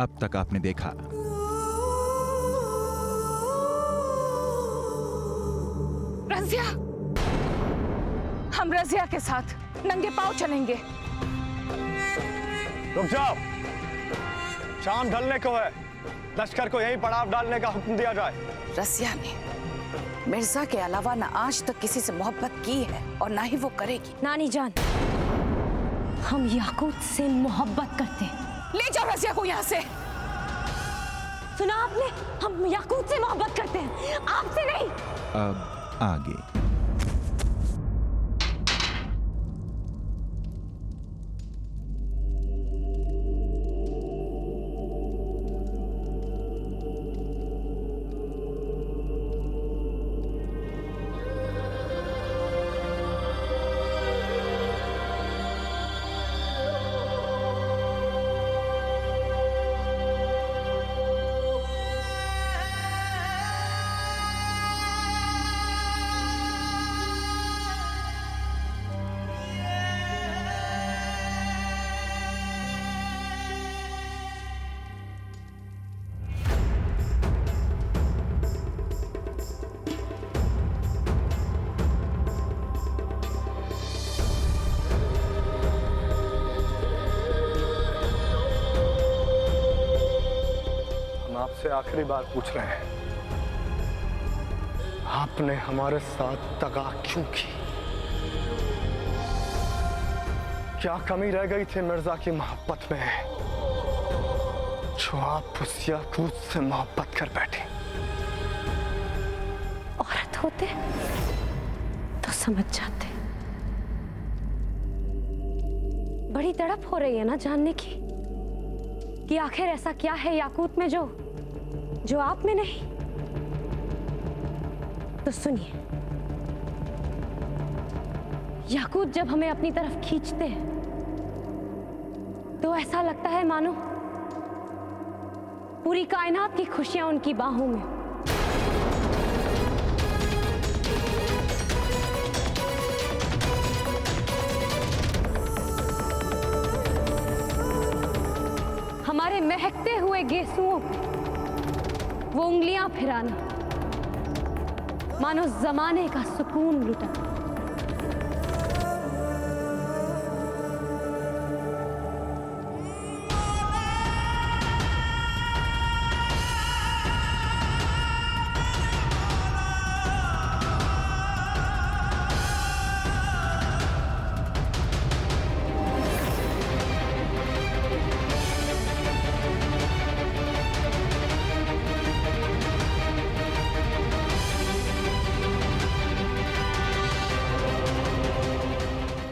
अब तक आपने देखा। रज़िया, हम रज़िया के साथ नंगे पांव चलेंगे। रुक जाओ, शाम ढलने को है, लश्कर को यहीं पड़ाव डालने का हुक्म दिया जाए। रज़िया ने मिर्जा के अलावा न आज तक किसी से मोहब्बत की है और ना ही वो करेगी। नानी जान, हम याकूत से मोहब्बत करते हैं। ले जाओ रज़िया को यहाँ से। सुना आपने? हम याकूत से मोहब्बत करते हैं, आपसे नहीं। अब आगे। आपसे आखिरी बार पूछ रहे हैं, आपने हमारे साथ दगा क्यों की? क्या कमी रह गई थी मिर्जा की मोहब्बत में जो आप उस याकूत से मोहब्बत कर बैठे? औरत होते तो समझ जाते। बड़ी तड़प हो रही है ना जानने की कि आखिर ऐसा क्या है याकूत में जो आप में नहीं। तो सुनिए, याकूत जब हमें अपनी तरफ खींचते हैं तो ऐसा लगता है मानो पूरी कायनात की खुशियां उनकी बाहों में। हमारे महकते हुए गेसुओं पे वो उंगलियां फिराना, मानो जमाने का सुकून लुटा।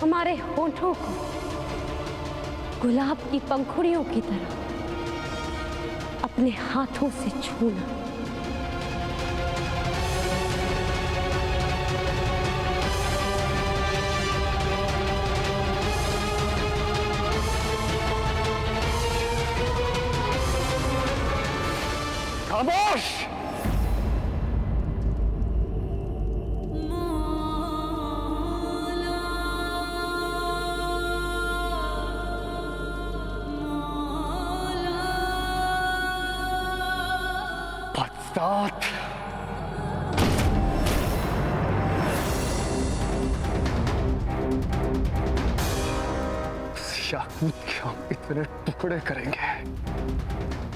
हमारे होठों को गुलाब की पंखुड़ियों की तरह अपने हाथों से छूना। खामोश! बदसात! याकूत के हम इतने टुकड़े करेंगे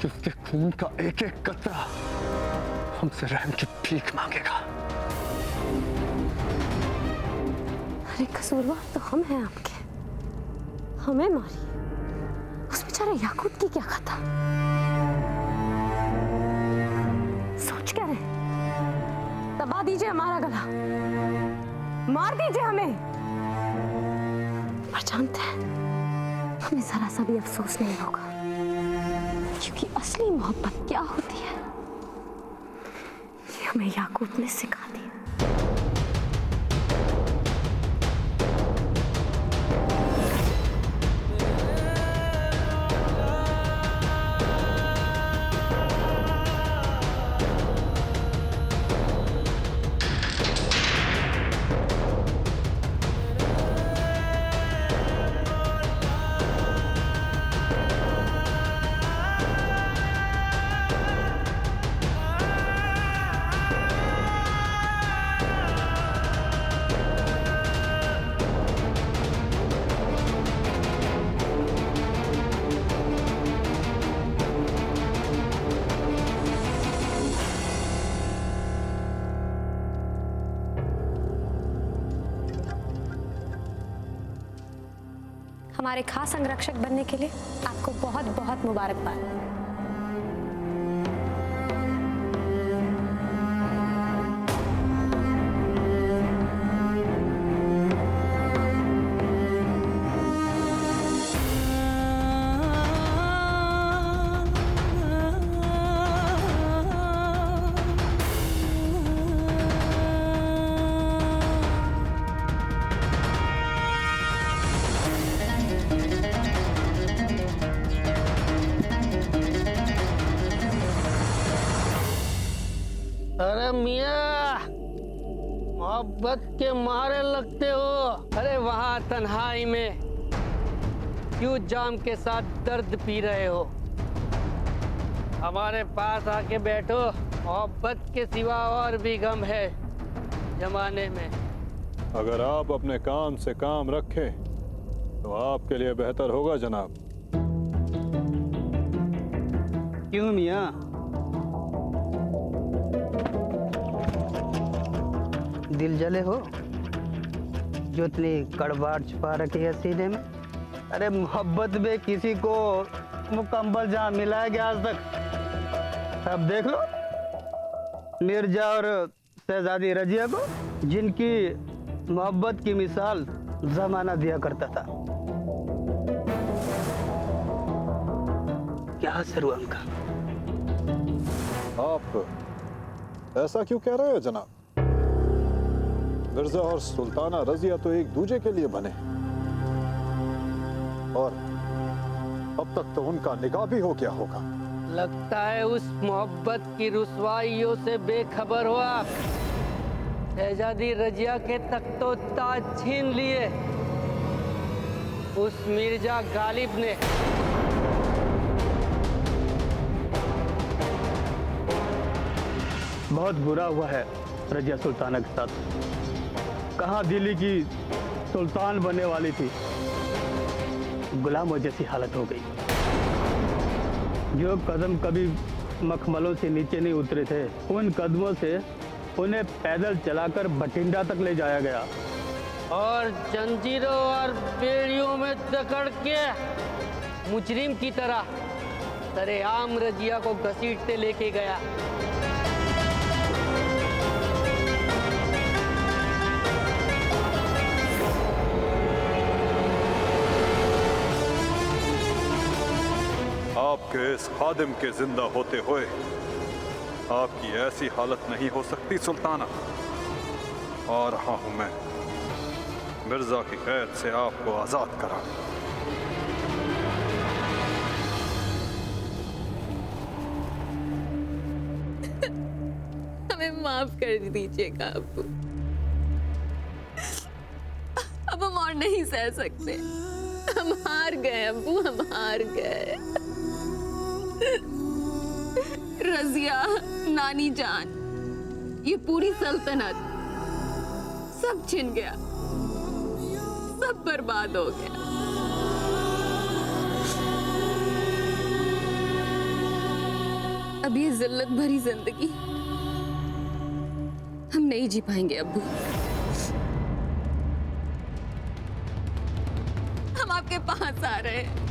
कि उसके खून का एक एक कतरा हमसे रहम की भीख मांगेगा। अरे कसूरवार तो हम हैं आपके, हमें मारिए, उस बेचारे याकूत की क्या खाता? सोच क्या रहे? दबा दीजिए हमारा गला, मार दीजिए हमें। पर जानते हैं हमें जरा सा भी अफसोस नहीं होगा, क्योंकि असली मोहब्बत क्या होती है ये हमें याकूत ने सिखा दी। हमारे खास अंगरक्षक बनने के लिए आपको बहुत बहुत मुबारकबाद। अरे मियाँ, मोहब्बत के मारे लगते हो। अरे वहाँ तन्हाई में क्यों जाम के साथ दर्द पी रहे हो? हमारे पास आके बैठो। मोहब्बत के सिवा और भी गम है जमाने में। अगर आप अपने काम से काम रखें तो आपके लिए बेहतर होगा जनाब। क्यों मियाँ? दिल जले हो जो इतनी कड़वाहट छुपा रखी है सीने में? अरे मोहब्बत में किसी को मुकम्मल जहाँ मिला है क्या आज तक? अब देख लो मिर्जा और शहजादी रजिया को, जिनकी मोहब्बत की मिसाल जमाना दिया करता था। क्या असर हुआ उनका? आप ऐसा क्यों कह रहे हो जनाब? मिर्जा और सुल्ताना रजिया तो एक दूजे के लिए बने और अब तक तो उनका निकाह भी हो गया होगा। लगता है उस मोहब्बत की रुसवाइयों से बेखबर हो आप। शहजादी रजिया के तक तो ताज छीन लिए उस मिर्जा गालिब ने। बहुत बुरा हुआ है रजिया सुल्ताना के साथ। कहाँ दिल्ली की सुल्तान बनने वाली थी, गुलामों जैसी हालत हो गई। जो कदम कभी मखमलों से नीचे नहीं उतरे थे, उन कदमों से उन्हें पैदल चलाकर बठिंडा तक ले जाया गया और जंजीरों और बेड़ियों में जकड़ के मुजरिम की तरह सरेआम रजिया को घसीटते लेके गया। आपके इस खादिम के जिंदा होते हुए आपकी ऐसी हालत नहीं हो सकती सुल्ताना। और रहा हूं मैं मिर्जा की कैद से आपको आजाद करा। हमें माफ कर दीजिएगा अब्बू। अब हम और नहीं सह सकते। हम हार गए अब्बू, हम हार गए। रजिया, नानी जान, ये पूरी सल्तनत सब छिन गया, सब बर्बाद हो गया। अब ये जिल्लत भरी जिंदगी हम नहीं जी पाएंगे अब्बू। हम आपके पास आ रहे हैं।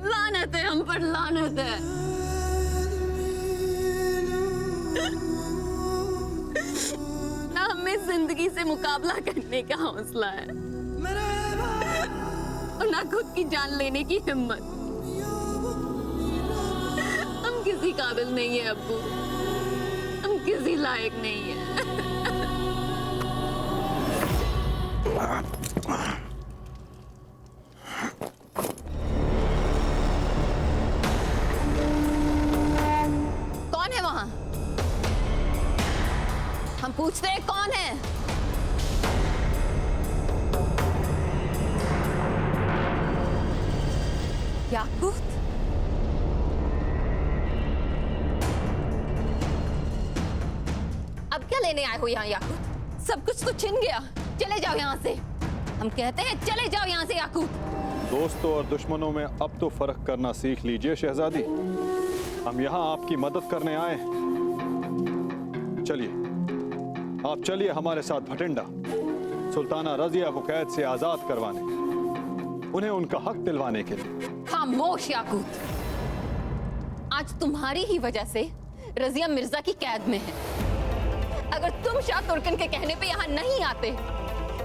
लानत है हम पर, लानत है। ना हमें जिंदगी से मुकाबला करने का हौसला है और ना खुद की जान लेने की हिम्मत। हम किसी काबिल नहीं है अब्बू, हम किसी लायक नहीं है। कौन है वहां? हम पूछते हैं कौन है? याकूत? अब क्या लेने आए हो यहाँ याकूत? सब कुछ तो छिन गया, चले जाओ यहाँ से। हम कहते हैं चले जाओ यहाँ से याकूत। दोस्तों और दुश्मनों में अब तो फर्क करना सीख लीजिए शहजादी। हम यहाँ आपकी मदद करने आए हैं। चलिए, आप चलिए हमारे साथ भटिंडा, सुल्ताना रजिया को कैद से आजाद करवाने, उन्हें उनका हक दिलवाने के लिए। खामोश याकूत, आज तुम्हारी ही वजह से रजिया मिर्जा की कैद में है। अगर तुम शाह तुर्कन के कहने पे यहाँ नहीं आते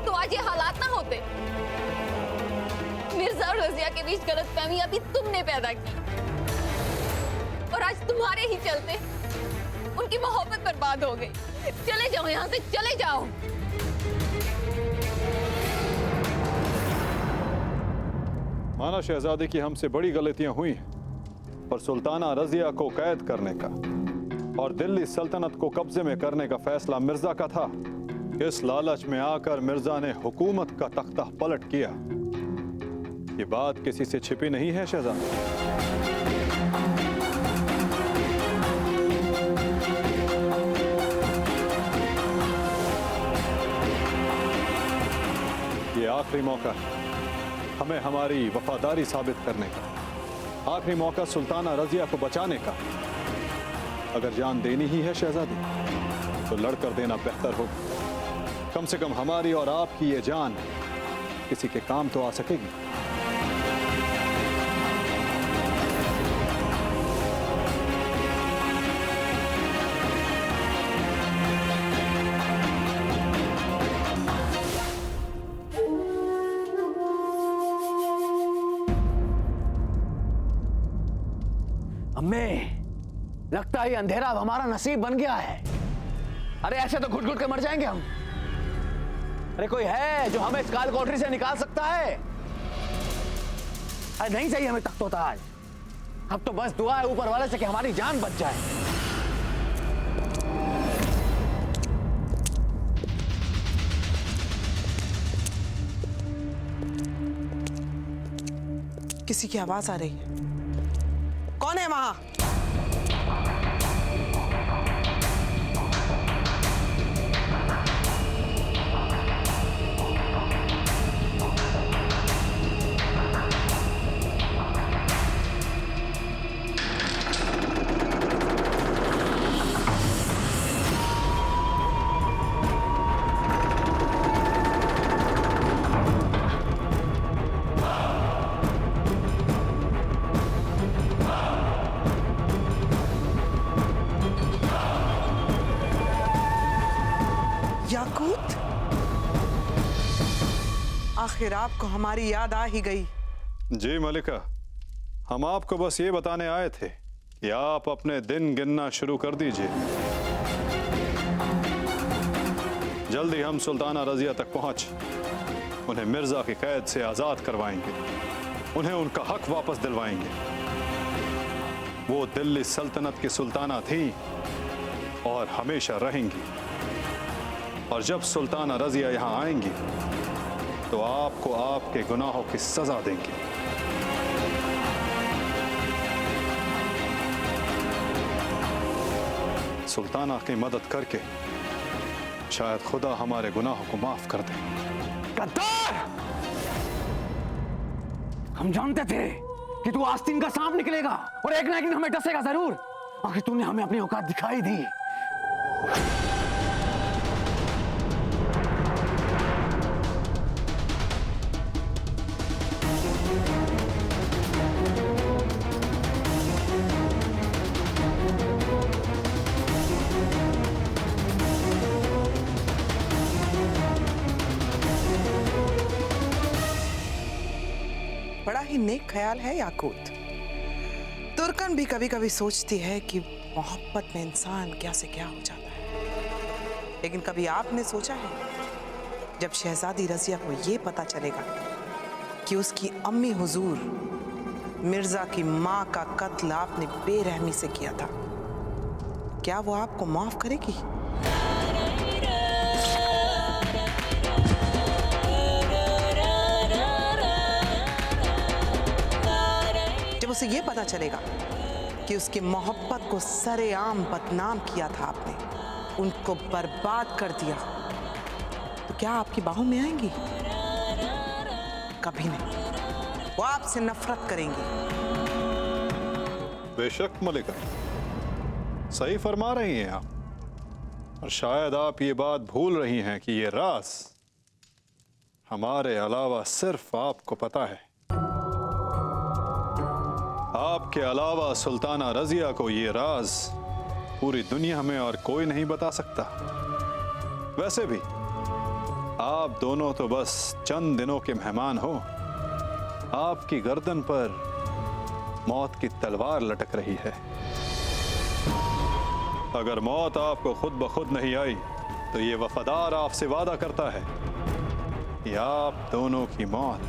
तो आज ये हालात ना होते। मिर्जा और रजिया के बीच गलतफहमी अभी तुमने पैदा की और आज तुम्हारे ही चलते उनकी मोहब्बत बर्बाद हो गई। चले जाओ यहाँ से, चले जाओ। माना शहजादी की हमसे बड़ी गलतियां हुई, पर सुल्ताना रजिया को कैद करने का और दिल्ली सल्तनत को कब्जे में करने का फैसला मिर्जा का था। इस लालच में आकर मिर्जा ने हुकूमत का तख्ता पलट किया। ये बात किसी से छिपी नहीं है शहजादी। ये आखिरी मौका है हमें हमारी वफादारी साबित करने का, आखिरी मौका सुल्ताना रजिया को बचाने का। अगर जान देनी ही है शहजादी तो लड़कर देना बेहतर होगा। कम से कम हमारी और आपकी ये जान किसी के काम तो आ सकेगी। अम्मे, लगता है ये अंधेरा अब हमारा नसीब बन गया है। अरे ऐसे तो घुट घुट के मर जाएंगे हम। अरे कोई है जो हमें इस काल कोठरी से निकाल सकता है? अरे नहीं चाहिए हमें तख्तो ताज। अब तो बस दुआ है ऊपर वाले से कि हमारी जान बच जाए। किसी की आवाज आ रही है। कौन है वहां? याकूत, आखिर आपको हमारी याद आ ही गई। जी मलिका, हम आपको बस ये बताने आए थे कि आप अपने दिन गिनना शुरू कर दीजिए। जल्दी हम सुल्ताना रजिया तक पहुंच उन्हें मिर्जा की कैद से आजाद करवाएंगे, उन्हें उनका हक वापस दिलवाएंगे। वो दिल्ली सल्तनत की सुल्ताना थी और हमेशा रहेंगी। और जब सुल्ताना रजिया यहां आएंगी तो आपको आपके गुनाहों की सजा देंगी। सुल्ताना की मदद करके शायद खुदा हमारे गुनाहों को माफ कर दे। गद्दार! हम जानते थे कि तू आस्तीन का सांप निकलेगा और एक ना एक दिन हमें डसेगा जरूर। आखिर तूने हमें अपनी औकात दिखाई दी। बड़ा ही नेक ख्याल है याकूत। तुर्कन भी कभी कभी सोचती है कि मोहब्बत में इंसान क्या से क्या हो जाता है, लेकिन कभी आपने सोचा है जब शहजादी रजिया को ये पता चलेगा कि उसकी अम्मी हुजूर मिर्जा की माँ का कत्ल आपने बेरहमी से किया था, क्या वो आपको माफ करेगी? जब उसे ये पता चलेगा कि उसकी मोहब्बत को सरेआम बदनाम किया था आपने, उनको बर्बाद कर दिया, तो क्या आपकी बाहों में आएंगी? कभी नहीं। वो आपसे नफरत करेंगी। बेशक मलिका, सही फरमा रही हैं आप। और शायद आप ये बात भूल रही हैं कि ये राज हमारे अलावा सिर्फ आपको पता है। आपके अलावा सुल्ताना रजिया को ये राज पूरी दुनिया में और कोई नहीं बता सकता। वैसे भी आप दोनों तो बस चंद दिनों के मेहमान हो। आपकी गर्दन पर मौत की तलवार लटक रही है। अगर मौत आपको खुद ब खुद नहीं आई तो ये वफादार आपसे वादा करता है कि आप दोनों की मौत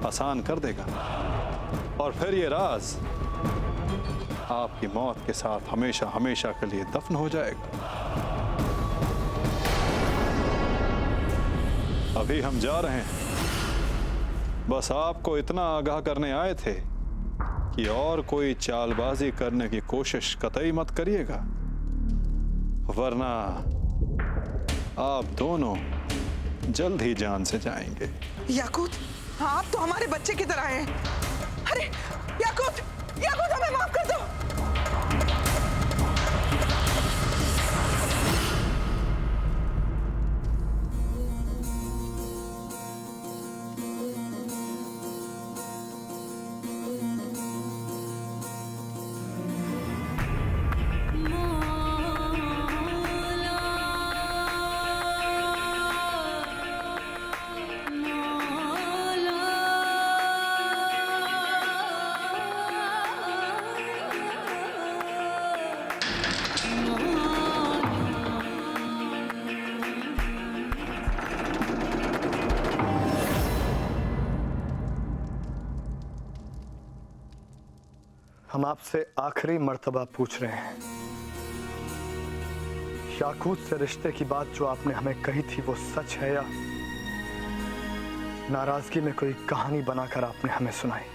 आसान कर देगा और फिर ये राज आपकी मौत के साथ हमेशा हमेशा के लिए दफन हो जाएगा। अभी हम जा रहे हैं। बस आपको इतना आगाह करने आए थे कि और कोई चालबाजी करने की कोशिश कतई मत करिएगा, वरना आप दोनों जल्द ही जान से जाएंगे। याकूत, आप तो हमारे बच्चे की तरह हैं। अरे याकूत, याकूत हमें माफ कर दो। हम आपसे आखिरी मर्तबा पूछ रहे हैं, याकूत से रिश्ते की बात जो आपने हमें कही थी वो सच है या नाराजगी में कोई कहानी बनाकर आपने हमें सुनाई?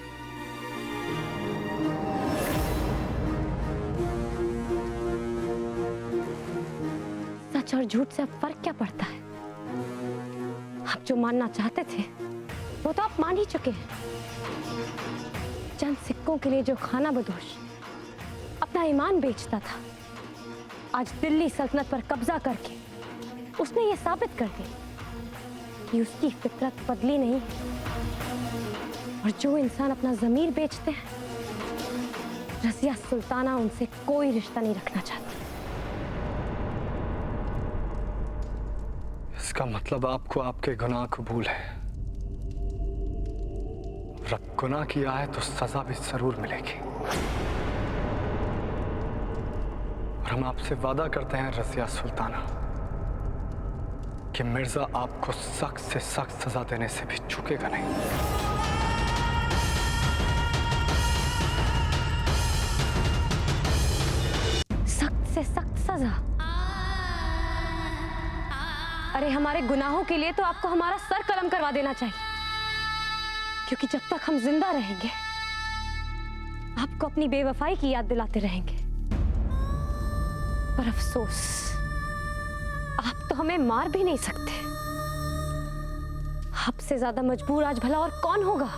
सच और झूठ से अब फर्क क्या पड़ता है? आप जो मानना चाहते थे वो तो आप मान ही चुके हैं। चंद सिक्कों के लिए जो खाना बदोश अपना ईमान बेचता था, आज दिल्ली सल्तनत पर कब्जा करके उसने ये साबित कर दिया कि उसकी फितरत बदली नहीं। और जो इंसान अपना ज़मीर बेचते हैं, रज़िया सुल्ताना उनसे कोई रिश्ता नहीं रखना चाहती। इसका मतलब आपको आपके गुनाह कबूल है। रब गुनाह किया है तो सजा भी जरूर मिलेगी। और हम आपसे वादा करते हैं रज़िया सुल्ताना कि मिर्जा आपको सख्त से सख्त सजा देने से भी चूकेगा नहीं। सख्त से सख्त सजा? अरे हमारे गुनाहों के लिए तो आपको हमारा सर कलम करवा देना चाहिए, क्योंकि जब तक हम जिंदा रहेंगे आपको अपनी बेवफाई की याद दिलाते रहेंगे। पर अफसोस, आप तो हमें मार भी नहीं सकते। आपसे ज्यादा मजबूर आज भला और कौन होगा?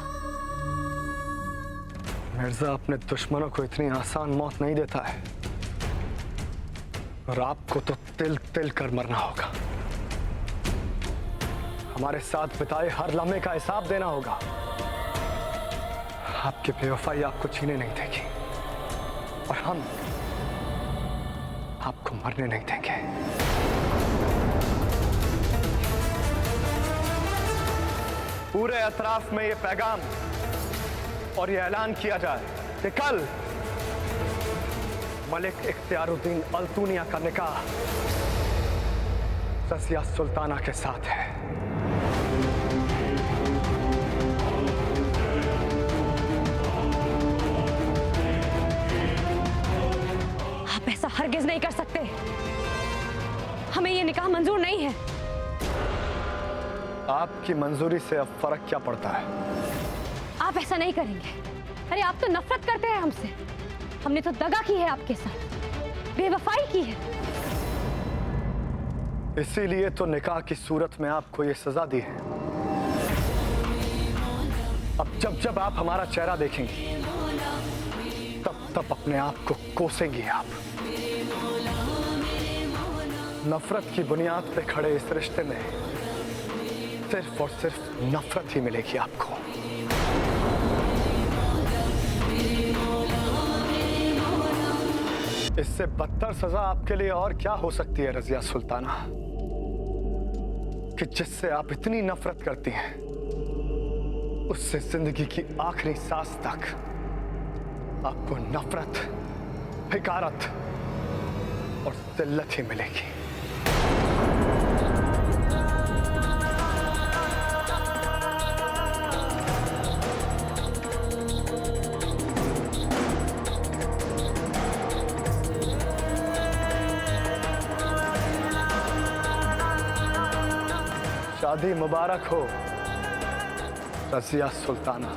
मिर्जा अपने दुश्मनों को इतनी आसान मौत नहीं देता है, और आपको तो तिल तिल कर मरना होगा। हमारे साथ बिताए हर लम्हे का हिसाब देना होगा। आपकी बेवफाई आपको छीने नहीं देगी, और हम आपको मरने नहीं देंगे। पूरे अतराफ में ये पैगाम और ये ऐलान किया जाए कि कल मलिक इख्तियारुद्दीन अल्तूनिया का निकाह रज़िया सुल्ताना के साथ है। आप ऐसा हरगिज नहीं कर सकते। हमें ये निकाह मंजूर नहीं है। आपकी मंजूरी से अब फर्क क्या पड़ता है? आप ऐसा नहीं करेंगे। अरे आप तो नफरत करते हैं हमसे। हमने तो दगा की है आपके साथ, बेवफाई की है। इसीलिए तो निकाह की सूरत में आपको ये सजा दी है। अब जब जब आप हमारा चेहरा देखेंगी तब तब अपने आप को कोसेंगी आप। नफरत की बुनियाद पे खड़े इस रिश्ते में सिर्फ और सिर्फ नफरत ही मिलेगी आपको। इससे बदतर सजा आपके लिए और क्या हो सकती है रजिया सुल्ताना, कि जिससे आप इतनी नफरत करती हैं उससे जिंदगी की आखिरी सांस तक आपको नफरत, हिकारत और जिल्लत ही मिलेगी। शादी मुबारक हो रजिया सुल्ताना।